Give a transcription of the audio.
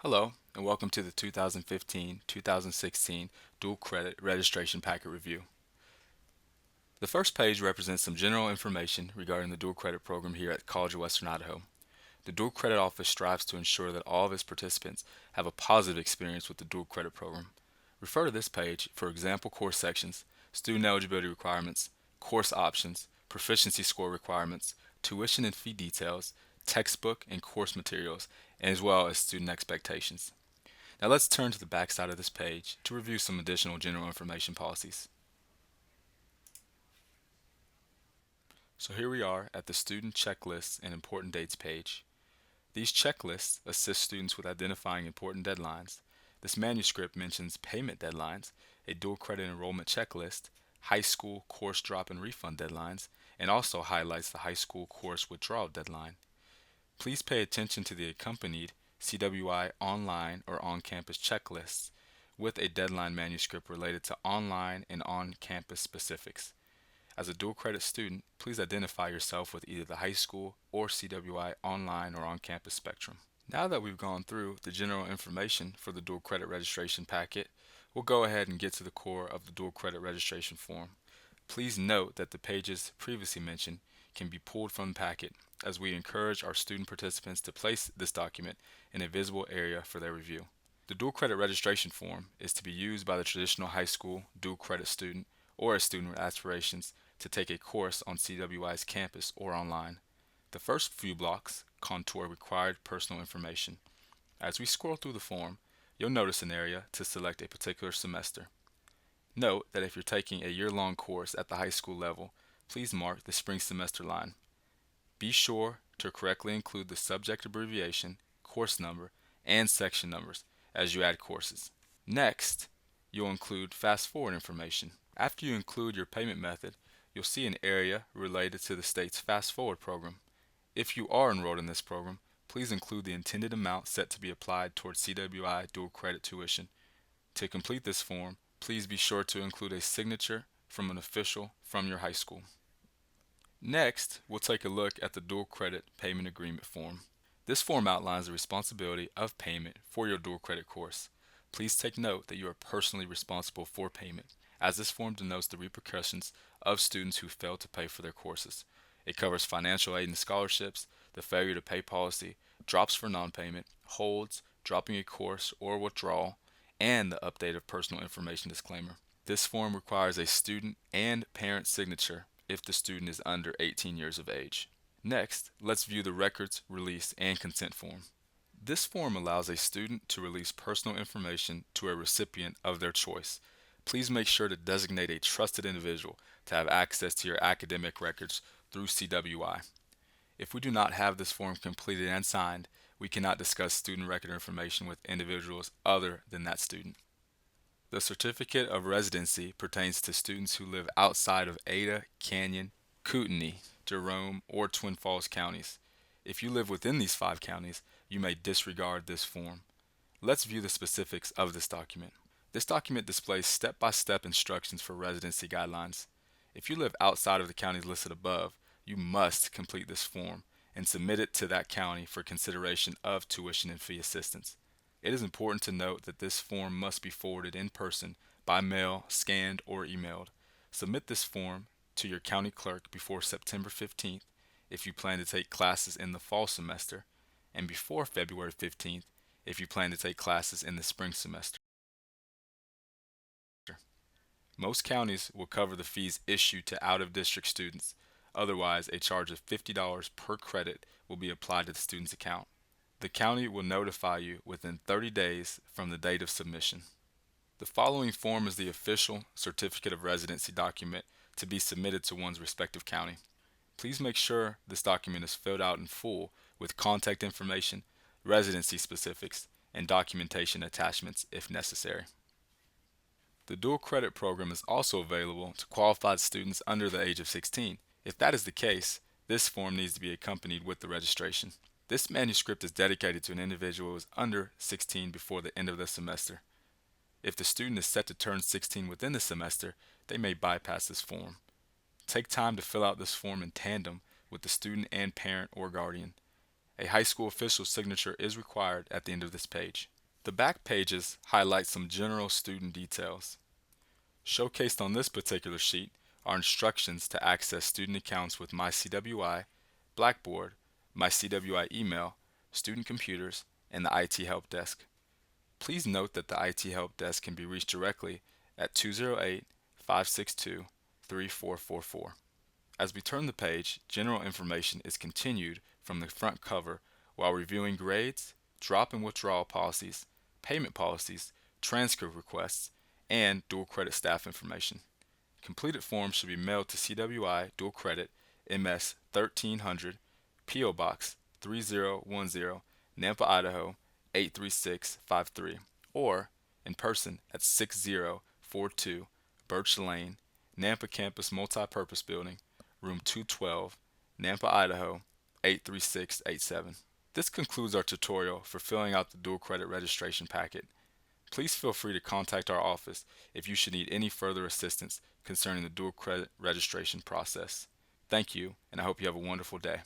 Hello, and welcome to the 2015-2016 Dual Credit Registration Packet Review. The first page represents some general information regarding the Dual Credit program here at College of Western Idaho. The Dual Credit Office strives to ensure that all of its participants have a positive experience with the Dual Credit program. Refer to this page for example course sections, student eligibility requirements, course options, proficiency score requirements, tuition and fee details, textbook and course materials, as well as student expectations. Now let's turn to the back side of this page to review some additional general information policies. So here we are at the student checklists and important dates page. These checklists assist students with identifying important deadlines. This manuscript mentions payment deadlines, a dual credit enrollment checklist, high school course drop and refund deadlines, and also highlights the high school course withdrawal deadline. Please pay attention to the accompanied CWI online or on-campus checklists with a deadline manuscript related to online and on-campus specifics. As a dual credit student, please identify yourself with either the high school or CWI online or on-campus spectrum. Now that we've gone through the general information for the dual credit registration packet, we'll go ahead and get to the core of the dual credit registration form. Please note that the pages previously mentioned can be pulled from the packet, as we encourage our student participants to place this document in a visible area for their review. The dual credit registration form is to be used by the traditional high school dual credit student or a student with aspirations to take a course on CWI's campus or online. The first few blocks contour required personal information. As we scroll through the form, you'll notice an area to select a particular semester. Note that if you're taking a year-long course at the high school level, please mark the spring semester line. Be sure to correctly include the subject abbreviation, course number, and section numbers as you add courses. Next, you'll include fast forward information. After you include your payment method, you'll see an area related to the state's fast forward program. If you are enrolled in this program, please include the intended amount set to be applied towards CWI dual credit tuition. To complete this form, please be sure to include a signature from an official from your high school. Next, we'll take a look at the dual credit payment agreement form. This form outlines the responsibility of payment for your dual credit course. Please take note that you are personally responsible for payment, as this form denotes the repercussions of students who fail to pay for their courses. It covers financial aid and scholarships, the failure to pay policy, drops for non-payment, holds, dropping a course or withdrawal, and the update of personal information disclaimer. This form requires a student and parent signature if the student is under 18 years of age. Next, let's view the records, release, and consent form. This form allows a student to release personal information to a recipient of their choice. Please make sure to designate a trusted individual to have access to your academic records through CWI. If we do not have this form completed and signed, we cannot discuss student record information with individuals other than that student. The certificate of residency pertains to students who live outside of Ada, Canyon, Kootenai, Jerome, or Twin Falls counties. If you live within these 5 counties, you may disregard this form. Let's view the specifics of this document. This document displays step-by-step instructions for residency guidelines. If you live outside of the counties listed above, you must complete this form and submit it to that county for consideration of tuition and fee assistance. It is important to note that this form must be forwarded in person, by mail, scanned, or emailed. Submit this form to your county clerk before September 15th if you plan to take classes in the fall semester, and before February 15th if you plan to take classes in the spring semester. Most counties will cover the fees issued to out-of-district students. Otherwise, a charge of $50 per credit will be applied to the student's account. The county will notify you within 30 days from the date of submission. The following form is the official certificate of residency document to be submitted to one's respective county. Please make sure this document is filled out in full with contact information, residency specifics, and documentation attachments if necessary. The dual credit program is also available to qualified students under the age of 16. If that is the case, this form needs to be accompanied with the registration. This manuscript is dedicated to an individual who is under 16 before the end of the semester. If the student is set to turn 16 within the semester, they may bypass this form. Take time to fill out this form in tandem with the student and parent or guardian. A high school official signature is required at the end of this page. The back pages highlight some general student details. Showcased on this particular sheet are instructions to access student accounts with MyCWI, Blackboard, MyCWI email, student computers, and the IT Help Desk. Please note that the IT Help Desk can be reached directly at 208-562-3444. As we turn the page, general information is continued from the front cover while reviewing grades, drop and withdrawal policies, payment policies, transcript requests, and dual credit staff information. Completed forms should be mailed to CWI Dual Credit MS 1300 P.O. Box 3010 Nampa, Idaho 83653 or in person at 6042 Birch Lane, Nampa Campus Multipurpose Building, Room 212, Nampa, Idaho 83687. This concludes our tutorial for filling out the dual credit registration packet. Please feel free to contact our office if you should need any further assistance concerning the dual credit registration process. Thank you, and I hope you have a wonderful day.